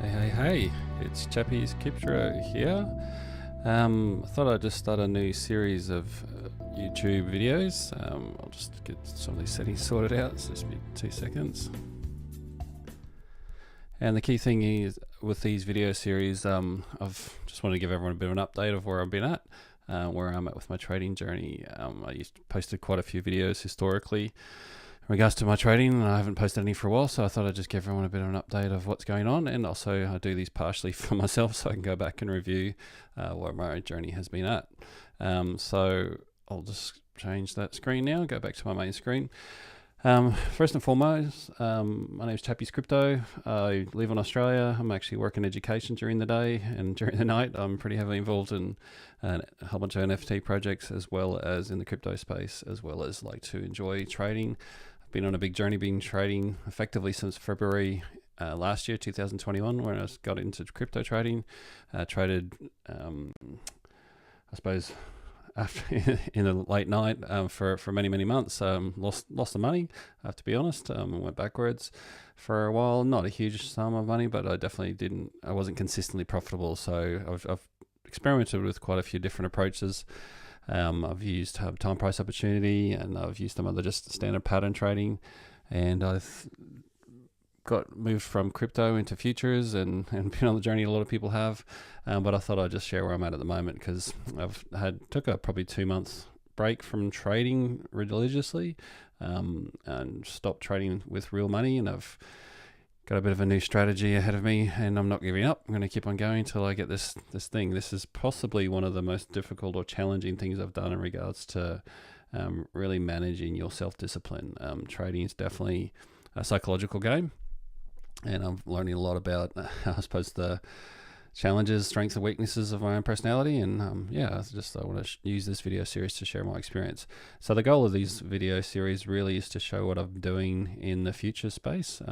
Hey, it's Chappie's Kiptro here. I thought I'd just start a new series of YouTube videos. I'll just get some of these settings sorted out, so just be 2 seconds. And the key thing is with these video series, I've just wanted to give everyone a bit of an update of where I've been at, where I'm at with my trading journey. I posted quite a few videos historically in regards to my trading, and I haven't posted any for a while, so I thought I'd just give everyone a bit of an update of what's going on, and also I do these partially for myself so I can go back and review what my journey has been at. So I'll just change that screen now, go back to my main screen. First and foremost, my name is Chappie's Crypto. I live in Australia. I'm actually working education during the day, and during the night I'm pretty heavily involved in a whole bunch of NFT projects, as well as in the crypto space, as well as like to enjoy trading. I've been on a big journey, been trading effectively since February last year, 2021, when I got into crypto trading. Traded, I suppose, after in the late night for many months. Lost the money, I have to be honest. Went backwards for a while. Not a huge sum of money, but I wasn't consistently profitable. So I've experimented with quite a few different approaches. I've used time price opportunity, and I've used some other just standard pattern trading, and I've got moved from crypto into futures and been on the journey a lot of people have, but I thought I'd just share where I'm at the moment, because I've took a probably 2 months break from trading religiously, and stopped trading with real money, and I've got a bit of a new strategy ahead of me, and I'm not giving up. I'm going to keep on going until I get this thing. This is possibly one of the most difficult or challenging things I've done in regards to really managing your self-discipline. Trading is definitely a psychological game, and I'm learning a lot about, I suppose, the challenges, strengths and weaknesses of my own personality. And I want to use this video series to share my experience. So the goal of these video series really is to show what I'm doing in the future space.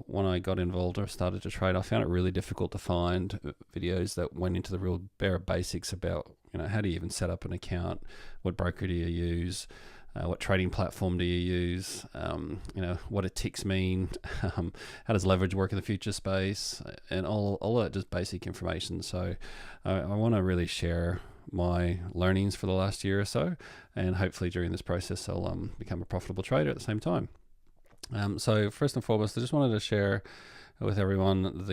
When I got involved or started to trade, I found it really difficult to find videos that went into the real bare basics about, how do you even set up an account? What broker do you use? What trading platform do you use? What do ticks mean? How does leverage work in the future space? And all that just basic information. So I want to really share my learnings for the last year or so, and hopefully during this process I'll become a profitable trader at the same time. So first and foremost, I just wanted to share with everyone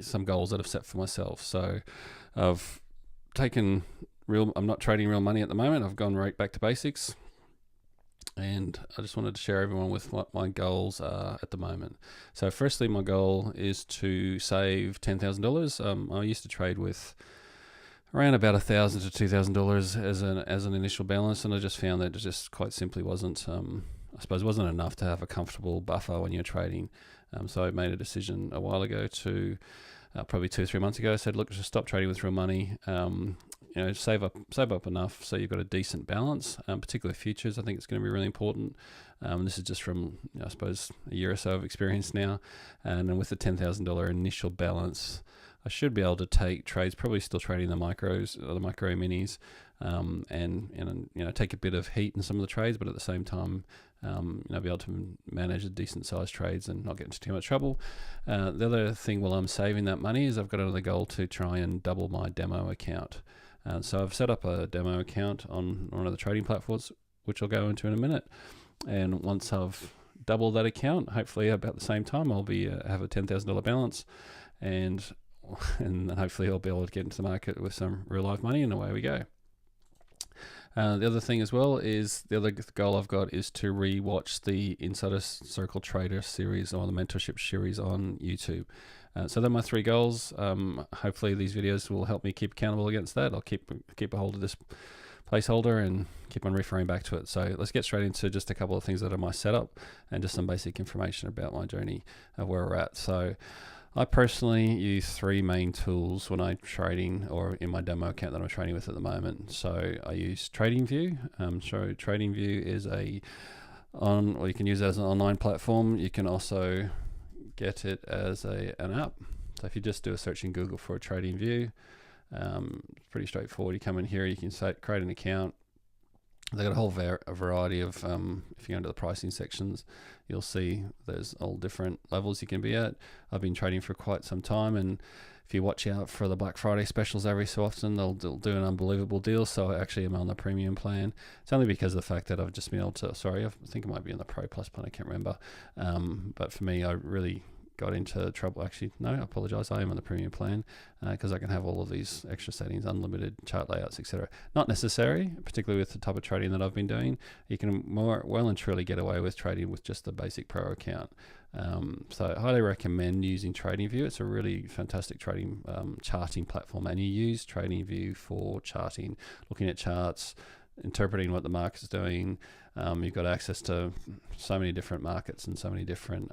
some goals that I've set for myself. So I'm not trading real money at the moment. I've gone right back to basics. And I just wanted to share everyone with what my goals are at the moment. So firstly, my goal is to save $10,000. I used to trade with around about $1,000 to $2,000 as an initial balance, and I just found that it just quite simply wasn't enough to have a comfortable buffer when you're trading. So I made a decision a while ago to probably 2 or 3 months ago. I said, look, just stop trading with real money. Save up enough so you've got a decent balance, particularly futures. I think it's going to be really important. This is just from, I suppose, a year or so of experience now. And then with the $10,000 initial balance, I should be able to take trades, probably still trading the micros or the micro minis, and take a bit of heat in some of the trades, but at the same time, be able to manage a decent sized trades and not get into too much trouble. The other thing while I'm saving that money is I've got another goal to try and double my demo account. So I've set up a demo account on one of the trading platforms, which I'll go into in a minute. And once I've doubled that account, hopefully about the same time, I'll have a $10,000 balance, and then hopefully I'll be able to get into the market with some real life money, and away we go. The other thing as well is the other goal I've got is to re-watch the Insider Circle Trader series or the Mentorship series on YouTube. So they're my 3 goals. Hopefully these videos will help me keep accountable against that. I'll keep a hold of this placeholder and keep on referring back to it. So let's get straight into just a couple of things that are my setup and just some basic information about my journey of where we're at. So I personally use 3 main tools when I'm trading, or in my demo account that I'm trading with at the moment. So I use TradingView. So TradingView is you can use it as an online platform. You can also get it as an app. So if you just do a search in Google for TradingView, it's pretty straightforward. You come in here, you can create an account, They've got a whole variety of, if you go into the pricing sections, you'll see there's all different levels you can be at. I've been trading for quite some time, and if you watch out for the Black Friday specials every so often, they'll do an unbelievable deal. So I actually am on the premium plan. It's only because of the fact that I've just been able to, I think it might be in the Pro Plus plan, I can't remember. But for me, I really got into trouble. Actually, no, I apologize. I am on the premium plan because I can have all of these extra settings, unlimited chart layouts, etc. Not necessary, particularly with the type of trading that I've been doing. You can well and truly get away with trading with just the basic Pro account. So I highly recommend using TradingView. It's a really fantastic trading charting platform, and you use TradingView for charting, looking at charts, interpreting what the market's doing. You've got access to so many different markets and so many different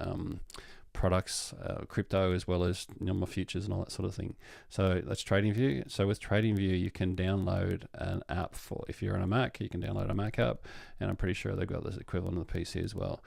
products, crypto as well as normal futures and all that sort of thing. So that's TradingView. So with TradingView, you can download an app for, if you're on a Mac, you can download a Mac app, and I'm pretty sure they've got this equivalent on the PC as well.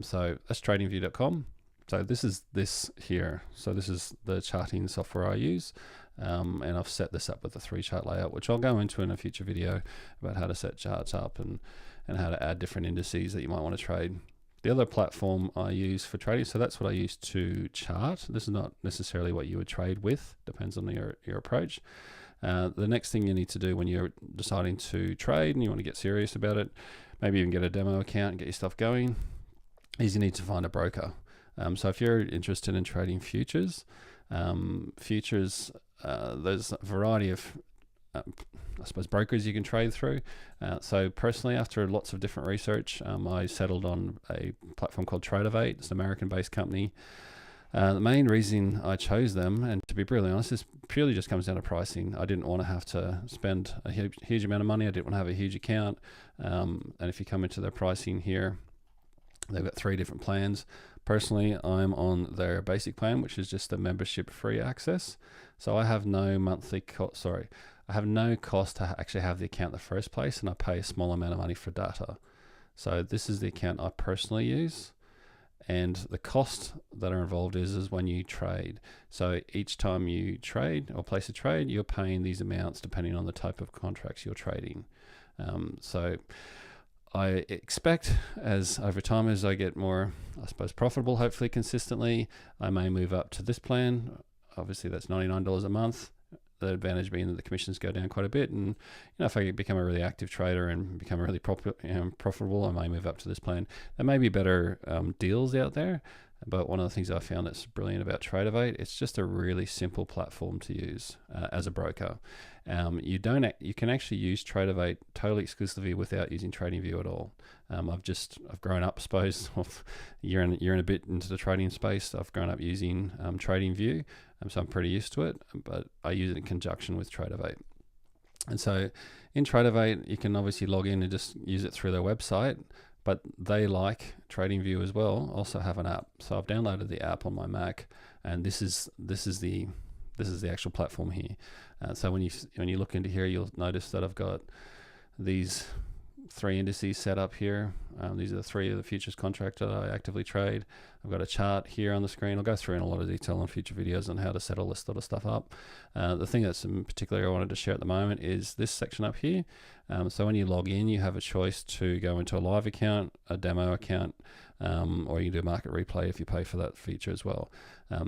So that's tradingview.com. So this is this here. So this is the charting software I use. And I've set this up with a 3-chart layout, which I'll go into in a future video about how to set charts up and how to add different indices that you might want to trade. The other platform I use for trading, so that's what I use to chart. This is not necessarily what you would trade with, depends on your approach. The next thing you need to do when you're deciding to trade and you want to get serious about it, maybe even get a demo account and get your stuff going, is you need to find a broker. So if you're interested in trading futures, there's a variety of I suppose brokers you can trade through. So personally, after lots of different research, I settled on a platform called Tradovate. It's an American-based company. The main reason I chose them, and to be brutally honest, this purely just comes down to pricing. I didn't want to have to spend a huge amount of money. I didn't want to have a huge account. And if you come into their pricing here, they've got 3 different plans. Personally, I'm on their basic plan, which is just the membership free access. So I have no monthly I have no cost to actually have the account in the first place, and I pay a small amount of money for data. So this is the account I personally use, and the cost that are involved is when you trade. So each time you trade or place a trade, you're paying these amounts depending on the type of contracts you're trading. So I expect as over time, as I get more, I suppose, profitable, hopefully consistently, I may move up to this plan. Obviously that's $99 a month. The advantage being that the commissions go down quite a bit, and if I become a really active trader and become really profitable, I may move up to this plan. There may be better deals out there, but one of the things I found that's brilliant about Tradovate, it's just a really simple platform to use as a broker. You can actually use Tradovate totally exclusively without using TradingView at all. I've grown up, I suppose, year and a bit into the trading space. I've grown up using TradingView, so I'm pretty used to it, but I use it in conjunction with Tradovate. And so in Tradovate, you can obviously log in and just use it through their website, but they, like TradingView as well, also have an app. So I've downloaded the app on my Mac, and this is the actual platform here. So when you look into here, you'll notice that I've got these 3 indices set up here. These are the 3 of the futures contract that I actively trade. I've got a chart here on the screen. I'll go through in a lot of detail on future videos on how to set all this sort of stuff up. The thing that's in particular I wanted to share at the moment is this section up here. So when you log in, you have a choice to go into a live account, a demo account, or you can do a market replay if you pay for that feature as well.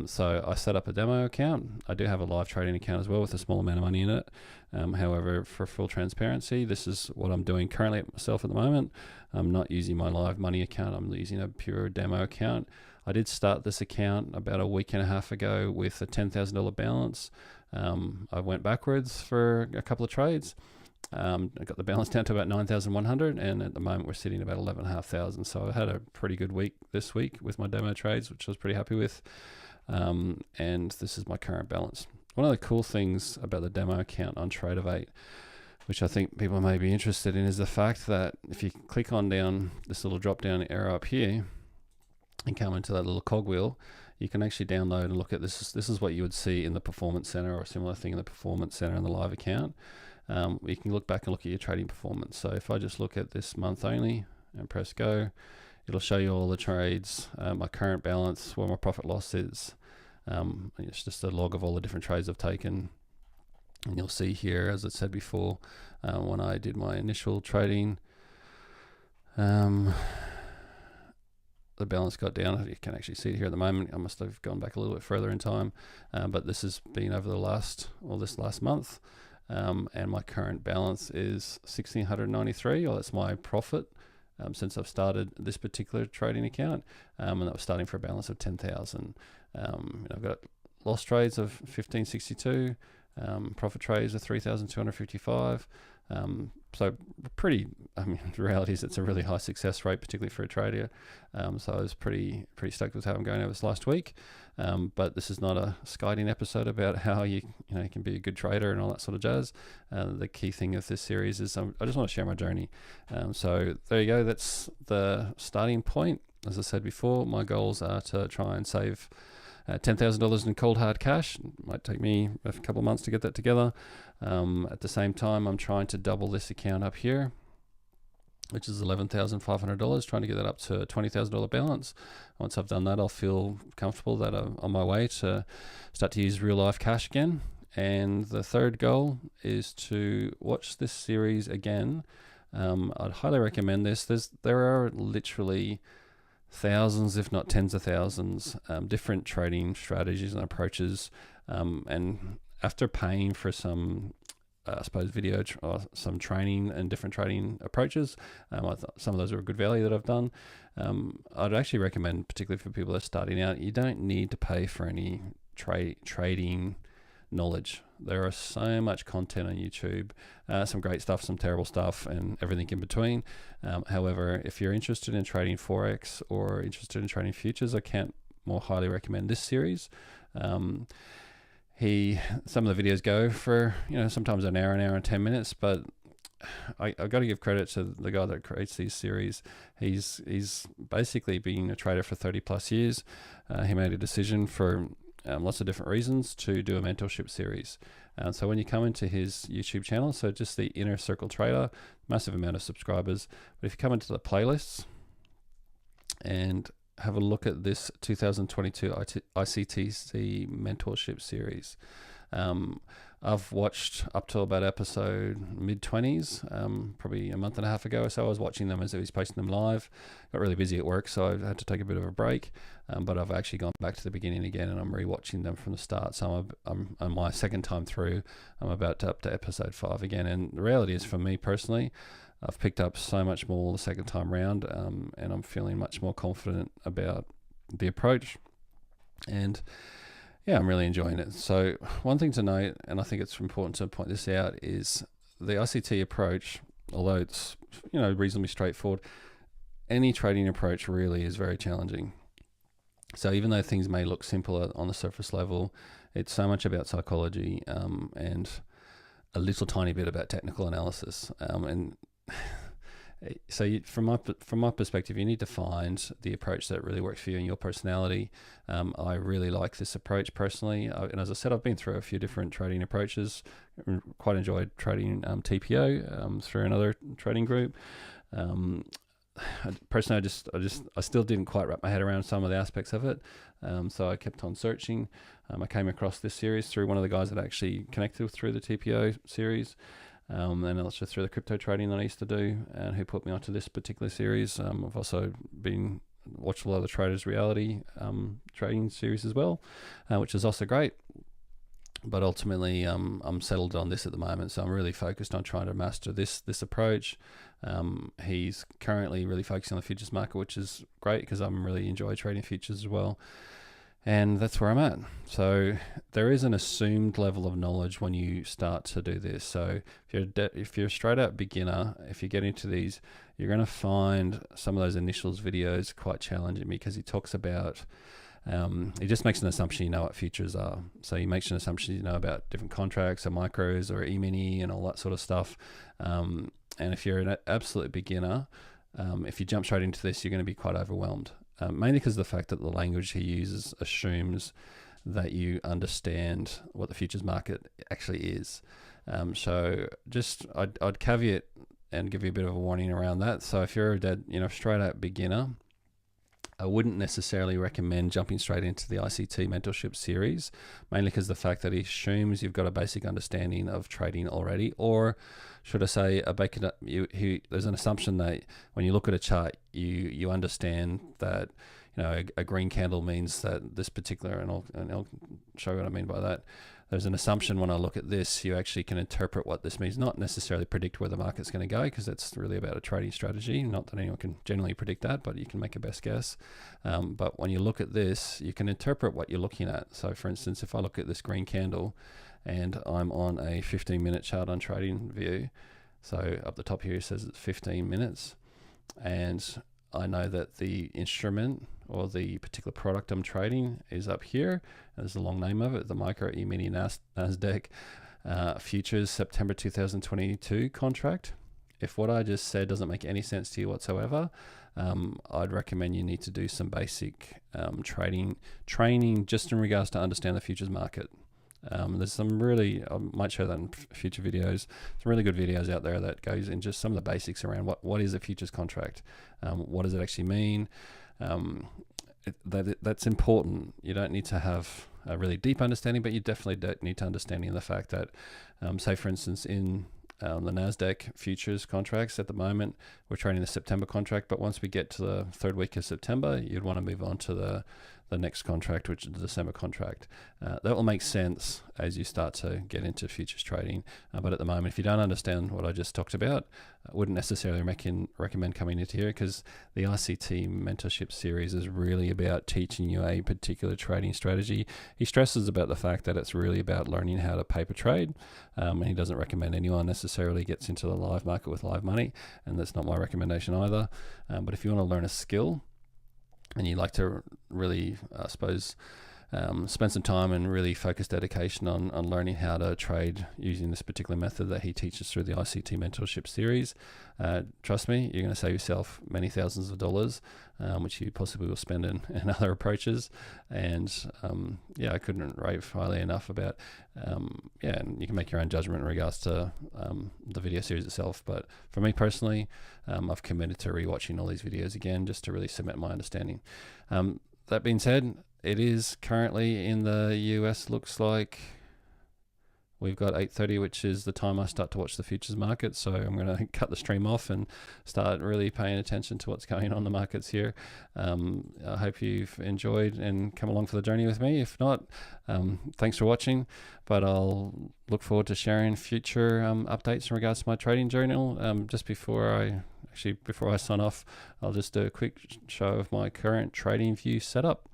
So I set up a demo account. I do have a live trading account as well with a small amount of money in it. However, for full transparency, this is what I'm doing currently myself at the moment. I'm not using my live money account. I'm using a pure demo account. I did start this account about a week and a half ago with a $10,000 balance. I went backwards for a couple of trades. I got the balance down to about 9,100, and at the moment we're sitting about 11,500. So I had a pretty good week this week with my demo trades, which I was pretty happy with. And this is my current balance. One of the cool things about the demo account on Tradovate, which I think people may be interested in, is the fact that if you click on down this little drop down arrow up here and come into that little cogwheel, you can actually download and look at this. This is what you would see in the Performance Center, or a similar thing in the Performance Center in the live account. You can look back and look at your trading performance. So if I just look at this month only and press go, it'll show you all the trades, my current balance, where my profit loss is. It's just a log of all the different trades I've taken. And you'll see here, as I said before, when I did my initial trading, The balance got down. You can actually see it here at the moment. I must have gone back a little bit further in time, but this has been over this last month, and my current balance is $1,693. That's my profit since I've started this particular trading account, and that was starting for a balance of 10,000. I've got loss trades of 1562, profit trades of 3,255. So pretty, the reality is it's a really high success rate, particularly for a trader. So I was pretty stoked with how I'm going over this last week. But this is not a guiding episode about how you can be a good trader and all that sort of jazz. The key thing of this series is I just want to share my journey. So there you go. That's the starting point. As I said before, my goals are to try and save $10,000 in cold hard cash. It might take me a couple of months to get that together. At the same time, I'm trying to double this account up here, which is $11,500, trying to get that up to a $20,000 balance. Once I've done that, I'll feel comfortable that I'm on my way to start to use real life cash again. And the third goal is to watch this series again. I'd highly recommend this. There are literally thousands, if not tens of thousands, different trading strategies and approaches. And after paying for some, video or some training and different trading approaches, I thought some of those are a good value that I've done. I'd actually recommend, particularly for people that are starting out, you don't need to pay for any trading knowledge. There are so much content on YouTube, some great stuff, some terrible stuff, and everything in between. However, if you're interested in trading Forex or interested in trading futures, I can't more highly recommend this series. Some of the videos go for, sometimes an hour and 10 minutes, but I've got to give credit to the guy that creates these series. He's basically been a trader for 30 plus years. He made a decision for lots of different reasons to do a mentorship series. So when you come into his YouTube channel, so just the Inner Circle Trader, massive amount of subscribers, but if you come into the playlists and have a look at this 2022 ICTC mentorship series, I've watched up to about episode mid-20s, probably a month and a half ago or so. I was watching them as he was posting them live. Got really busy at work, so I had to take a bit of a break. But I've actually gone back to the beginning again, and I'm rewatching them from the start. So I'm on my second time through. I'm about up to episode 5 again. And the reality is, for me personally, I've picked up so much more the second time round, and I'm feeling much more confident about the approach. And yeah, I'm really enjoying it. So one thing to note, and I think it's important to point this out, is the ICT approach, although it's reasonably straightforward, any trading approach really is very challenging. So even though things may look simple on the surface level, it's so much about psychology and a little tiny bit about technical analysis. So from my perspective, you need to find the approach that really works for you and your personality. I really like this approach personally, and as I said, I've been through a few different trading approaches. Quite enjoyed trading TPO through another trading group. Personally, I still didn't quite wrap my head around some of the aspects of it, so I kept on searching. I came across this series through one of the guys that I actually connected with through the TPO series. And also through the crypto trading that I used to do, and who put me onto this particular series. I've also watched a lot of the Traders Reality trading series as well, which is also great. But ultimately, I'm settled on this at the moment, so I'm really focused on trying to master this approach. He's currently really focusing on the futures market, which is great because I'm really enjoy trading futures as well. And that's where I'm at. So there is an assumed level of knowledge when you start to do this. So if you're a straight up beginner, if you get into these, you're going to find some of those initials videos quite challenging because he talks about, he just makes an assumption you know what futures are. So he makes an assumption you know about different contracts or micros or E-mini and all that sort of stuff. And if you're an absolute beginner, if you jump straight into this, you're going to be quite overwhelmed. Mainly because of the fact that the language he uses assumes that you understand what the futures market actually is. So just I'd caveat and give you a bit of a warning around that. So if you're a straight up beginner, I wouldn't necessarily recommend jumping straight into the ICT mentorship series, mainly because the fact that he assumes you've got a basic understanding of trading already, or should I say, there's an assumption that when you look at a chart, you understand that a green candle means that this particular, and I'll show you what I mean by that. There's an assumption when I look at this, you actually can interpret what this means, not necessarily predict where the market's going to go, because that's really about a trading strategy. Not that anyone can generally predict that, but you can make a best guess. But when you look at this, you can interpret what you're looking at. So for instance, if I look at this green candle and I'm on a 15-minute chart on Trading View, so up the top here it says it's 15 minutes, and I know that the instrument or the particular product I'm trading is up here. There's the long name of it, the Micro E-mini Nasdaq Futures September 2022 contract. If what I just said doesn't make any sense to you whatsoever, I'd recommend you need to do some basic training just in regards to understand the futures market. There's some really, I might show that in future videos, some really good videos out there that goes in just some of the basics around what is a futures contract, what does it actually mean. That's important. You don't need to have a really deep understanding, but you definitely need to understanding the fact that, say for instance, in the Nasdaq futures contracts at the moment, we're trading the September contract, but once we get to the third week of September, you'd want to move on to the next contract, which is the December contract. That will make sense as you start to get into futures trading. But at the moment, if you don't understand what I just talked about, I wouldn't necessarily recommend coming into here, because the ICT mentorship series is really about teaching you a particular trading strategy. He stresses about the fact that it's really about learning how to paper trade, and he doesn't recommend anyone necessarily gets into the live market with live money, and that's not my recommendation either. But if you want to learn a skill, and you like to really, I suppose, spend some time and really focus dedication on learning how to trade using this particular method that he teaches through the ICT mentorship series, trust me, you're going to save yourself many thousands of dollars, which you possibly will spend in other approaches. And I couldn't rate highly enough about, and you can make your own judgment in regards to the video series itself. But for me personally, I've committed to rewatching all these videos again just to really cement my understanding. That being said, it is currently in the US, looks like we've got 8:30, which is the time I start to watch the futures market. So I'm going to cut the stream off and start really paying attention to what's going on in the markets here. I hope you've enjoyed and come along for the journey with me. If not, thanks for watching, but I'll look forward to sharing future updates in regards to my trading journal. Just before I sign off, I'll just do a quick show of my current trading view setup.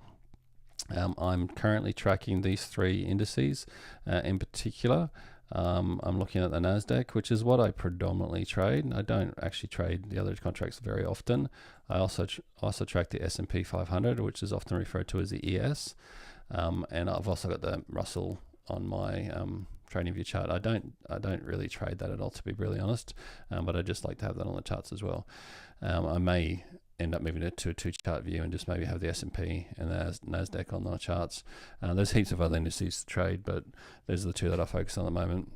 I'm currently tracking these three indices in particular. I'm looking at the Nasdaq, which is what I predominantly trade. I don't actually trade the other contracts very often. I also track the S&P 500, which is often referred to as the ES, and I've also got the Russell on my trading view chart. I don't really trade that at all, to be really honest, but I just like to have that on the charts as well. I may end up moving it to a two-chart view and just maybe have the S&P and the Nasdaq on the charts. There's heaps of other indices to trade, but those are the two that I focus on at the moment.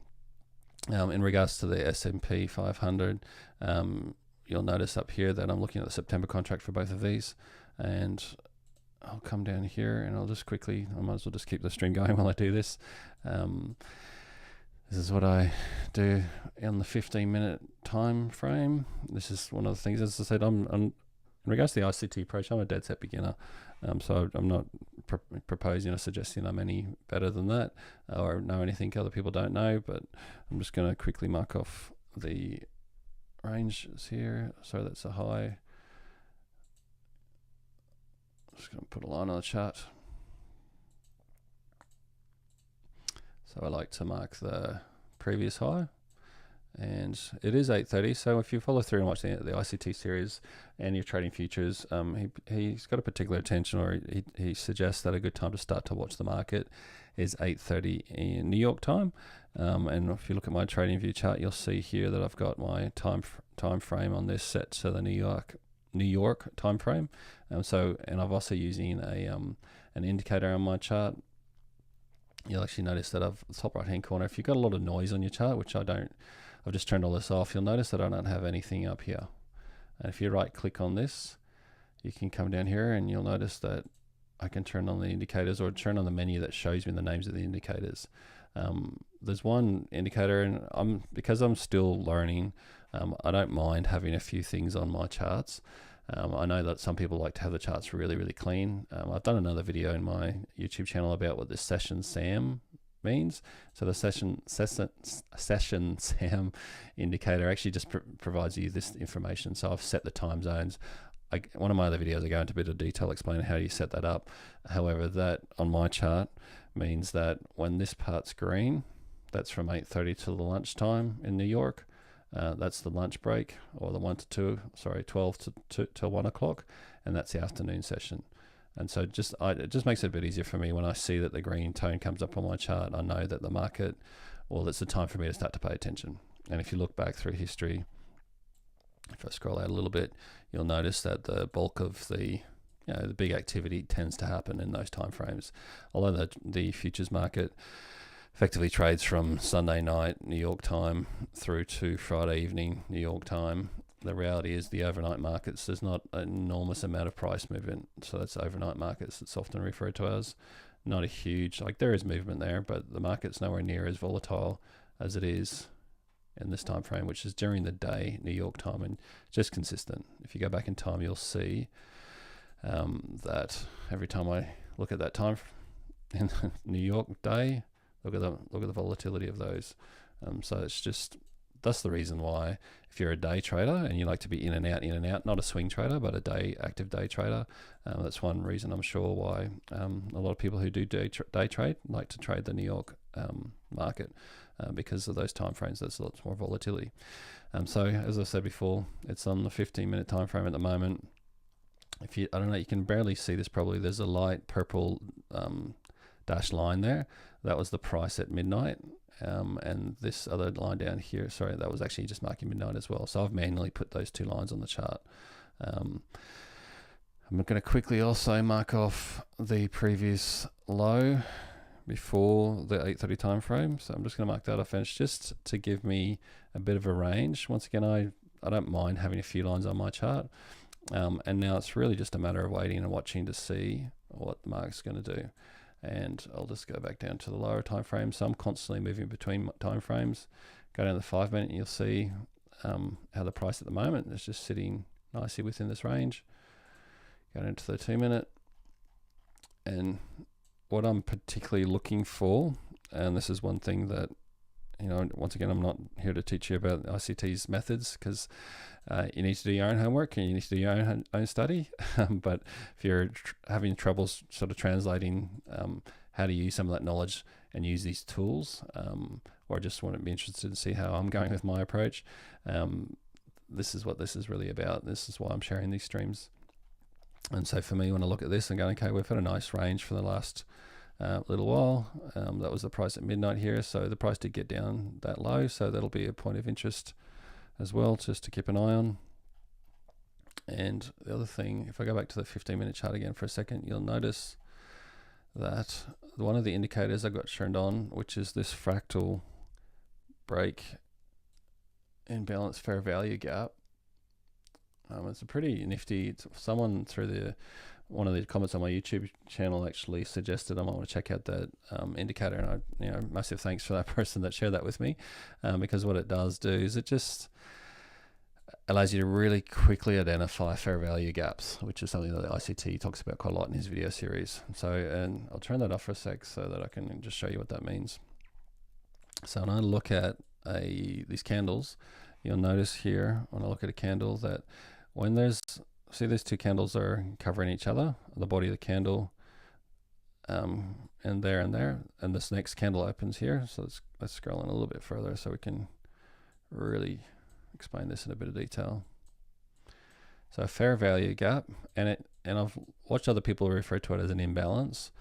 In regards to the S&P 500, you'll notice up here that I'm looking at the September contract for both of these, and I'll come down here and I'll just quickly, I might as well just keep the stream going while I do this. This is what I do on the 15-minute time frame. This is one of the things, as I said, in regards to the ICT approach, I'm a dead set beginner. So I'm not proposing or suggesting I'm any better than that or know anything other people don't know, but I'm just going to quickly mark off the ranges here. So that's a high. Just going to put a line on the chart. So I like to mark the previous high, and it is 8:30. So if you follow through and watch the ICT series and you're trading futures, he's got a particular attention, or he suggests that a good time to start to watch the market is 8:30 in New York time. And if you look at my trading view chart, you'll see here that I've got my time frame on this set to the New York time frame. And I've also using an indicator on my chart. You'll actually notice that I've the top right hand corner, if you've got a lot of noise on your chart, which I don't, I've just turned all this off, you'll notice that I don't have anything up here. And if you right click on this, you can come down here and you'll notice that I can turn on the indicators or turn on the menu that shows me the names of the indicators. There's one indicator, and because I'm still learning, I don't mind having a few things on my charts. I know that some people like to have the charts really, really clean. I've done another video in my YouTube channel about what this session SAM means. So the session SAM indicator actually just provides you this information. So I've set the time zones. One of my other videos I go into a bit of detail explaining how you set that up. However, that on my chart means that when this part's green, that's from 8:30 to the lunchtime in New York. That's the lunch break, or the 12 to 1 o'clock, and that's the afternoon session. And so it just makes it a bit easier for me when I see that the green tone comes up on my chart. I know that the market, well, it's the time for me to start to pay attention. And if you look back through history, if I scroll out a little bit, you'll notice that the bulk of the big activity tends to happen in those time frames. Although the futures market effectively trades from Sunday night New York time through to Friday evening New York time, the reality is the overnight markets, there's not an enormous amount of price movement. So that's overnight markets, it's often referred to as. Not a huge, there is movement there, but the market's nowhere near as volatile as it is in this time frame, which is during the day New York time, and just consistent. If you go back in time, you'll see that every time I look at that time in New York day, look at the volatility of those. So it's just, that's the reason why, if you're a day trader and you like to be in and out, not a swing trader, but active day trader, that's one reason I'm sure why a lot of people who do day trade like to trade the New York market, because of those time frames. There's lots more volatility. So as I said before, it's on the 15-minute time frame at the moment. I don't know, you can barely see this probably. There's a light purple dashed line there. That was the price at midnight. And this other line down here, sorry, that was actually just marking midnight as well. So I've manually put those two lines on the chart. I'm going to quickly also mark off the previous low before the 8:30 time frame. So I'm just going to mark that off, and it's just to give me a bit of a range. Once again, I don't mind having a few lines on my chart. And now it's really just a matter of waiting and watching to see what the market's going to do. And I'll just go back down to the lower time frame. So I'm constantly moving between time frames. Go down to the 5 minute, and you'll see how the price at the moment is just sitting nicely within this range. Go down to the 2 minute, and what I'm particularly looking for, and this is one thing that, once again, I'm not here to teach you about ICT's methods, because you need to do your own homework and you need to do your own study. But if you're having troubles sort of translating how to use some of that knowledge and use these tools, or just want to be interested to see how I'm going with my approach, this is what this is really about. This is why I'm sharing these streams. And so for me, when I look at this, I'm going, okay, we've had a nice range for the last little while. That was the price at midnight here, so the price did get down that low, so that'll be a point of interest as well, just to keep an eye on. And the other thing, if I go back to the 15-minute chart again for a second, you'll notice that one of the indicators I got turned on, which is this fractal break imbalance fair value gap. It's a pretty nifty. Someone through one of the comments on my YouTube channel actually suggested I might want to check out that indicator, and I, massive thanks for that person that shared that with me, because what it does do is it just allows you to really quickly identify fair value gaps, which is something that the ICT talks about quite a lot in his video series. So, and I'll turn that off for a sec so that I can just show you what that means. So when I look at these candles, you'll notice here when I look at a candle that when see these two candles are covering each other, the body of the candle, and there, and this next candle opens here. So let's scroll in a little bit further so we can really explain this in a bit of detail. So a fair value gap, and I've watched other people refer to it as an imbalance,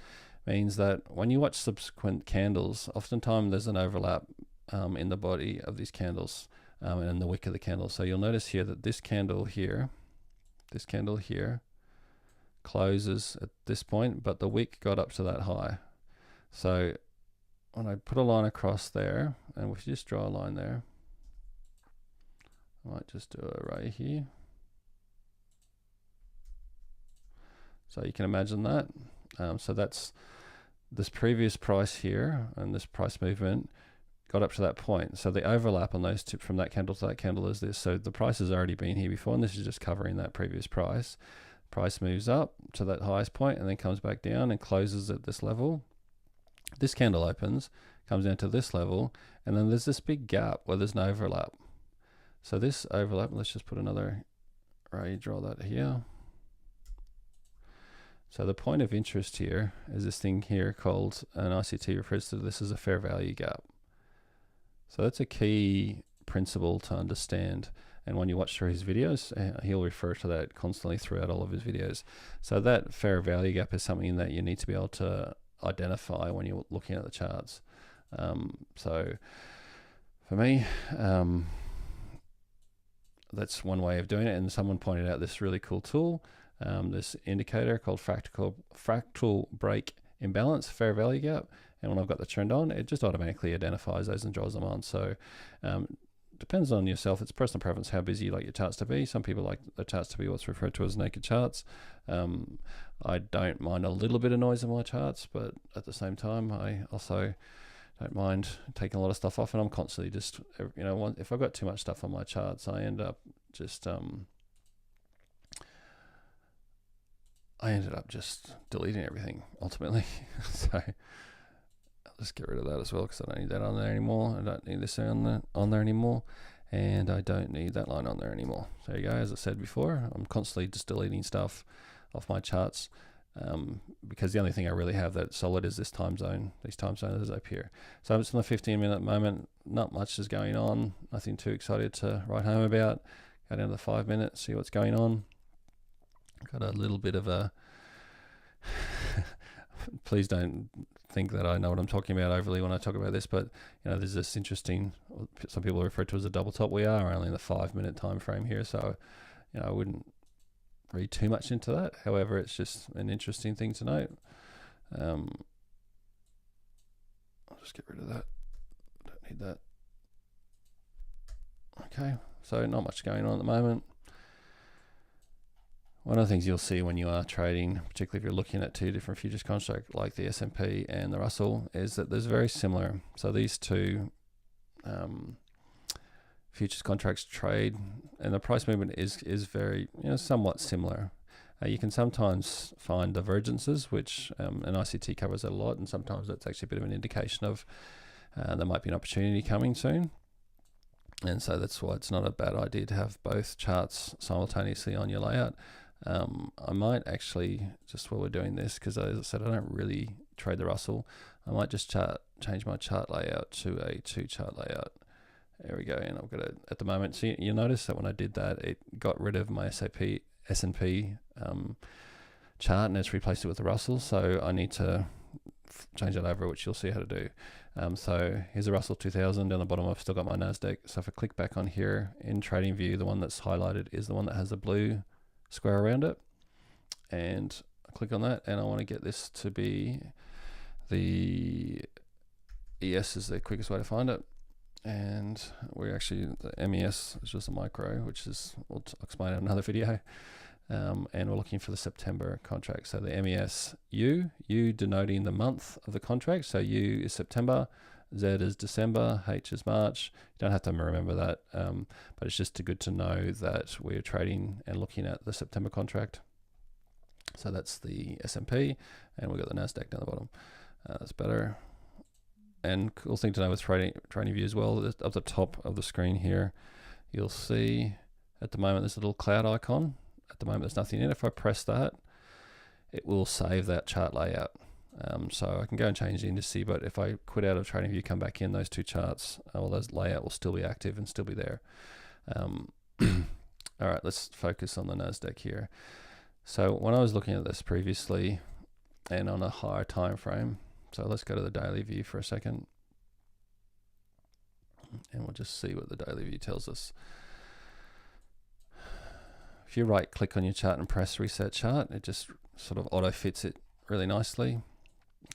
means that when you watch subsequent candles, oftentimes there's an overlap in the body of these candles and the wick of the candle. So you'll notice here that this candle here closes at this point, but the wick got up to that high. So when I put a line across there, and we just draw a line there, I might just do it right here. So you can imagine that. So that's this previous price here, and this price movement got up to that point. So the overlap on those two, from that candle to that candle, is this. So the price has already been here before, and this is just covering that previous price. Price moves up to that highest point and then comes back down and closes at this level. This candle opens, comes down to this level, and then there's this big gap where there's no overlap. So this overlap, let's just put another ray, draw that here. So the point of interest here is this thing here called, an ICT refers to this as a fair value gap. So that's a key principle to understand. And when you watch through his videos, he'll refer to that constantly throughout all of his videos. So that fair value gap is something that you need to be able to identify when you're looking at the charts. So for me, that's one way of doing it. And someone pointed out this really cool tool, this indicator called fractal break imbalance, fair value gap. And when I've got the trend on, it just automatically identifies those and draws them on. So depends on yourself. It's personal preference how busy you like your charts to be. Some people like the charts to be what's referred to as naked charts. I don't mind a little bit of noise in my charts, but at the same time, I also don't mind taking a lot of stuff off, and I'm constantly just, you know, if I've got too much stuff on my charts, I end up just I ended up just deleting everything ultimately. So I'll just get rid of that as well, because I don't need that on there anymore. I don't need this on there anymore, and I don't need that line on there anymore. So there you go. As I said before, I'm constantly just deleting stuff off my charts, because the only thing I really have that's solid is this time zone, these time zones up here. So it's on the 15-minute moment. Not much is going on. Nothing too excited to write home about. Go down to the 5 minutes, see what's going on. Got a little bit of a please don't think that I know what I'm talking about overly when I talk about this, but you know, there's this interesting, some people refer to it as a double top. We are only in the 5 minute time frame here, so you know, I wouldn't read too much into that. However, it's just an interesting thing to note. I'll just get rid of that. Don't need that. Okay, so not much going on at the moment. One of the things you'll see when you are trading, particularly if you're looking at two different futures contracts like the S&P and the Russell, is that there's very similar. So these two futures contracts trade, and the price movement is very, you know, somewhat similar. You can sometimes find divergences, which an ICT covers that a lot, and sometimes that's actually a bit of an indication of there might be an opportunity coming soon. And so that's why it's not a bad idea to have both charts simultaneously on your layout. I might actually, just while we're doing this, because as I said, I don't really trade the Russell, I might just change my chart layout to a 2-chart layout. There we go, and I've got it at the moment. So you'll notice that when I did that, it got rid of my S&P chart, and it's replaced it with the Russell. So I need to change that over, which you'll see how to do. So here's a Russell 2000. Down the bottom, I've still got my Nasdaq. So if I click back on here in Trading View, the one that's highlighted is the one that has the blue square around it, and I click on that, and I want to get this to be the ES is the quickest way to find it, and we're actually, the MES is just a micro, which is, we'll explain in another video, and we're looking for the September contract. So the MES U denoting the month of the contract, so U is September, Z is December, H is March. You don't have to remember that, but it's just good to know that we're trading and looking at the September contract. So that's the S&P, and we've got the Nasdaq down the bottom. That's better. And cool thing to know with trading view as well, up the top of the screen here, you'll see at the moment there's a little cloud icon. At the moment there's nothing in it. If I press that, it will save that chart layout. So I can go and change the indice, but if I quit out of Trading View, come back in, those two charts, all those layout will still be active and still be there. All right, let's focus on the Nasdaq here. So when I was looking at this previously and on a higher time frame, so let's go to the daily view for a second, and we'll just see what the daily view tells us. If you right click on your chart and press reset chart, it just sort of auto fits it really nicely.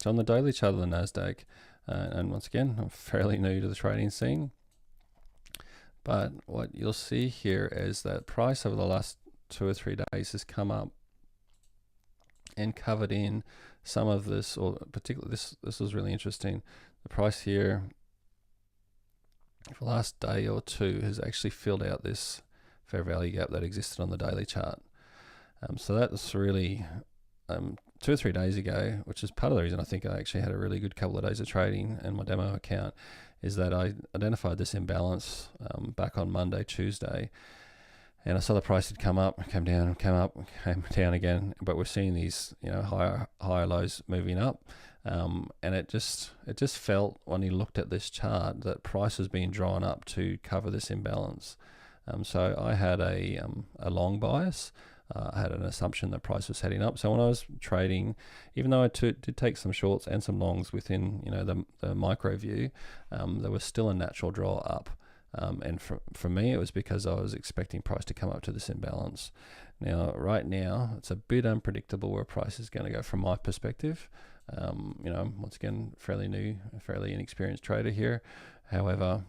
So on the daily chart of the Nasdaq, and once again, I'm fairly new to the trading scene, but what you'll see here is that price over the last 2 or 3 days has come up and covered in some of this, or particularly this was really interesting. The price here for the last day or two has actually filled out this fair value gap that existed on the daily chart. So that's really 2 or 3 days ago, which is part of the reason I think I actually had a really good couple of days of trading in my demo account, is that I identified this imbalance back on Monday, Tuesday, and I saw the price had come up, came down, came up, came down again. But we're seeing these, higher lows moving up, and it just felt when you looked at this chart that price was being drawn up to cover this imbalance. So I had a long bias. I had an assumption that price was heading up. So when I was trading, even though I did take some shorts and some longs within the micro view, there was still a natural draw up. And for me, it was because I was expecting price to come up to this imbalance. Now, right now, it's a bit unpredictable where price is going to go from my perspective. Once again, fairly new, fairly inexperienced trader here. However,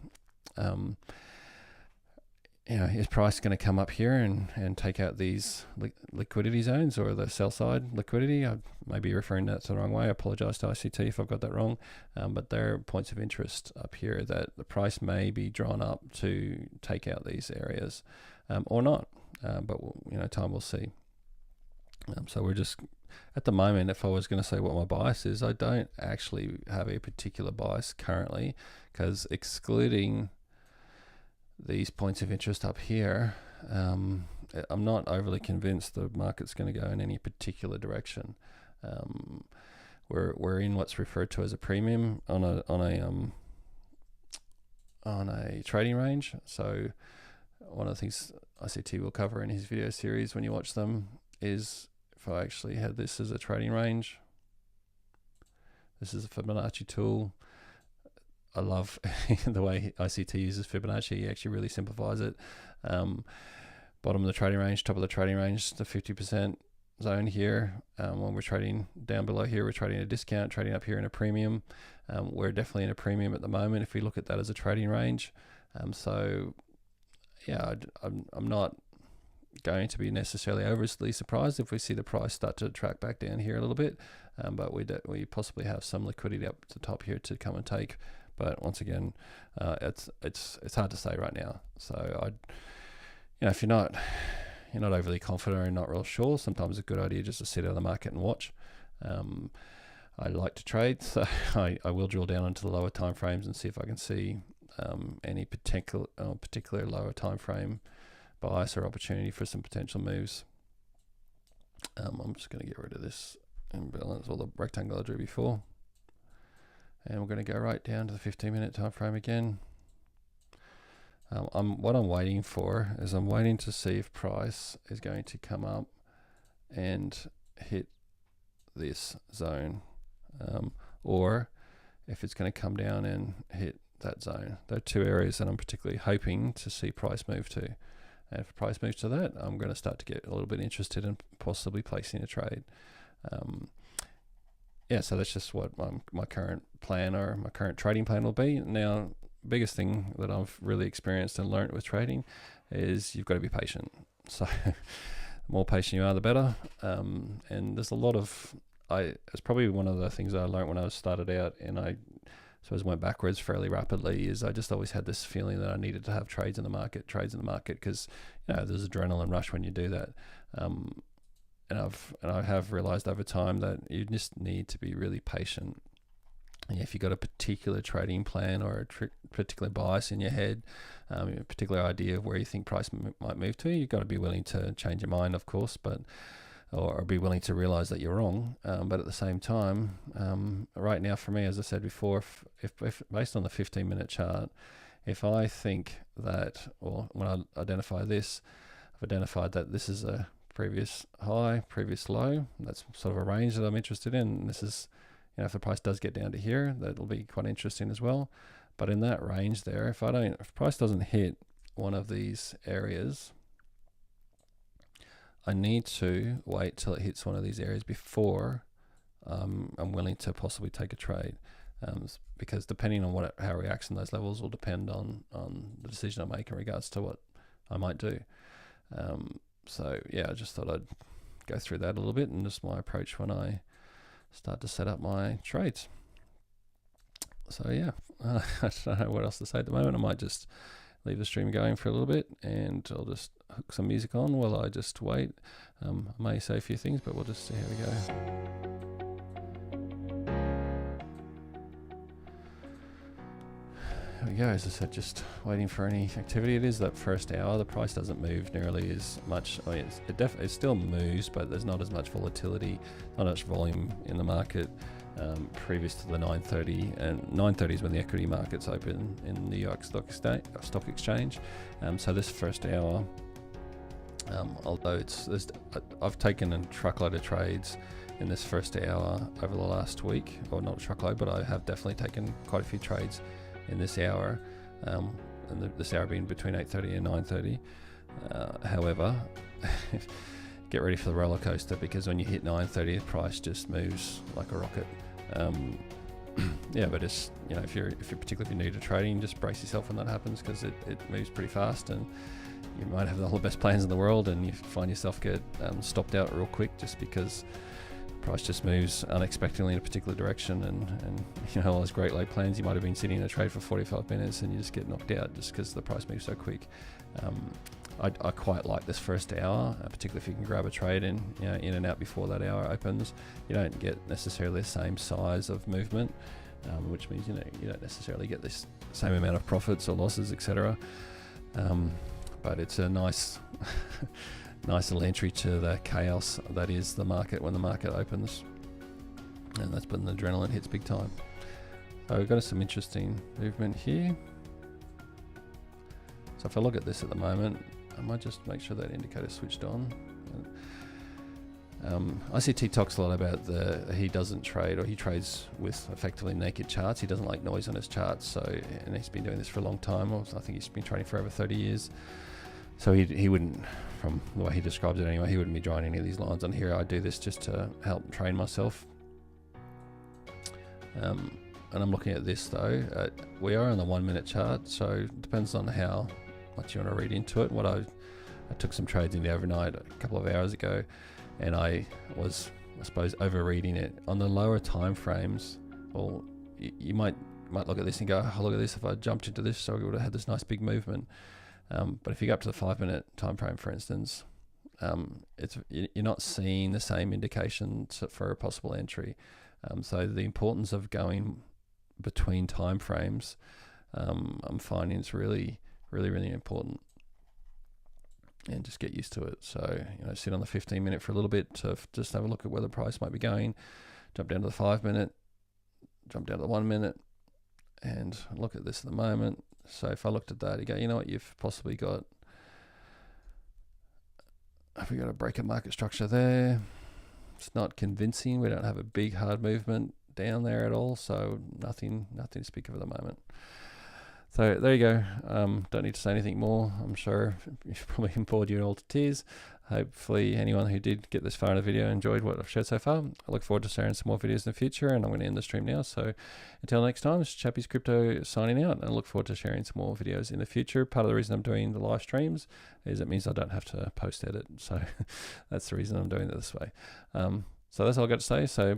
is price going to come up here and take out these liquidity zones, or the sell side liquidity? I may be referring that to the wrong way. I apologize to ICT if I've got that wrong. But there are points of interest up here that the price may be drawn up to take out these areas, or not. But time will see. So we're just, at the moment, if I was going to say what my bias is, I don't actually have a particular bias currently, because excluding these points of interest up here, I'm not overly convinced the market's going to go in any particular direction. We're in what's referred to as a premium on a trading range. So one of the things ICT will cover in his video series when you watch them is, if I actually had this as a trading range, this is a Fibonacci tool. I love the way ICT uses Fibonacci. He actually really simplifies it. Bottom of the trading range, top of the trading range, the 50% zone here. When we're trading down below here, we're trading a discount, trading up here in a premium. We're definitely in a premium at the moment if we look at that as a trading range. I'm not going to be necessarily overly surprised if we see the price start to track back down here a little bit. But we possibly have some liquidity up the top here to come and take. But once again, it's hard to say right now. So if you're not overly confident or not real sure, sometimes it's a good idea just to sit out of the market and watch. I like to trade, so I will drill down into the lower time frames and see if I can see any particular lower time frame bias or opportunity for some potential moves. I'm just going to get rid of this imbalance, or the rectangle I drew before. And we're going to go right down to the 15-minute time frame again. What I'm waiting for is I'm waiting to see if price is going to come up and hit this zone, or if it's going to come down and hit that zone. There are two areas that I'm particularly hoping to see price move to. And if price moves to that, I'm going to start to get a little bit interested in possibly placing a trade. So that's just what my current plan, or my current trading plan, will be. Now, biggest thing that I've really experienced and learned with trading is you've got to be patient. So the more patient you are, the better. And there's a lot of, it's probably one of the things I learned when I started out, and I suppose went backwards fairly rapidly, is I just always had this feeling that I needed to have trades in the market, because there's adrenaline rush when you do that. And I have realized over time that you just need to be really patient. And if you've got a particular trading plan or a particular bias in your head, a particular idea of where you think price might move to, you've got to be willing to change your mind, of course, or be willing to realize that you're wrong. But at the same time, right now for me, as I said before, if based on the 15-minute chart, if I think that, or when I identify this, I've identified that this is a previous high, previous low. That's sort of a range that I'm interested in. And this is, if the price does get down to here, that'll be quite interesting as well. But in that range there, if price doesn't hit one of these areas, I need to wait till it hits one of these areas before I'm willing to possibly take a trade. Because depending on how it reacts in those levels will depend on the decision I make in regards to what I might do. So yeah, I just thought I'd go through that a little bit and just my approach when I start to set up my trades. So yeah, I don't know what else to say at the moment. I might just leave the stream going for a little bit, and I'll just hook some music on while I just wait. I may say a few things, but we'll just see how we go. There we go. As I said, just waiting for any activity. It is that first hour. The price doesn't move nearly as much. I mean, it still moves, but there's not as much volatility, not much volume in the market. Previous to the 9:30, and 9:30 is when the equity markets open in the New York Stock Exchange. So this first hour, although I've taken a truckload of trades in this first hour over the last week, or not a truckload, but I have definitely taken quite a few trades in this hour, and this hour being between 8:30 and 9:30. However, get ready for the roller coaster, because when you hit 9:30, the price just moves like a rocket. Yeah, but it's, you know, if you're particularly new to trading, just brace yourself when that happens, because it moves pretty fast, and you might have all the best plans in the world, and you find yourself get stopped out real quick just because the price just moves unexpectedly in a particular direction, and you know, all those great lay plans, you might have been sitting in a trade for 45 minutes and you just get knocked out just because the price moves so quick. I quite like this first hour, particularly if you can grab a trade in and out before that hour opens. You don't get necessarily the same size of movement, which means you don't necessarily get this same amount of profits or losses, etc. But it's a nice little entry to the chaos that is the market when the market opens, and that's when the adrenaline hits big time. So we've got some interesting movement here. So if I look at this at the moment, I might just make sure that indicator's switched on. I see T talks a lot about he doesn't trade, or he trades with effectively naked charts. He doesn't like noise on his charts. So, and he's been doing this for a long time. I think he's been trading for over 30 years. So he wouldn't, from the way he describes it anyway, he wouldn't be drawing any of these lines on here. I do this just to help train myself. And I'm looking at this though. We are on the 1 minute chart, so it depends on how much you want to read into it. I took some trades in the overnight a couple of hours ago, and I was, I suppose, overreading it. On the lower time frames, well, you might look at this and go, oh, look at this, if I jumped into this, so we would have had this nice big movement. But if you go up to the 5 minute time frame, for instance, you're not seeing the same indications for a possible entry. So the importance of going between time frames, I'm finding is really important, and just get used to it. So, sit on the 15 minute for a little bit to just have a look at where the price might be going, jump down to the 5 minute, jump down to the 1 minute, and look at this at the moment. So if I looked at that, you go, you know what, you've possibly got, have we got a break of market structure there? It's not convincing. We don't have a big hard movement down there at all, so nothing to speak of at the moment. So there you go. Don't need to say anything more. I'm sure you've probably bored you all to tears. Hopefully anyone who did get this far in the video enjoyed what I've shared so far. I look forward to sharing some more videos in the future, and I'm going to end the stream now. So until next time, this is Chappie's Crypto signing out, and I look forward to sharing some more videos in the future. Part of the reason I'm doing the live streams is it means I don't have to post edit. So that's the reason I'm doing it this way. So that's all I've got to say. So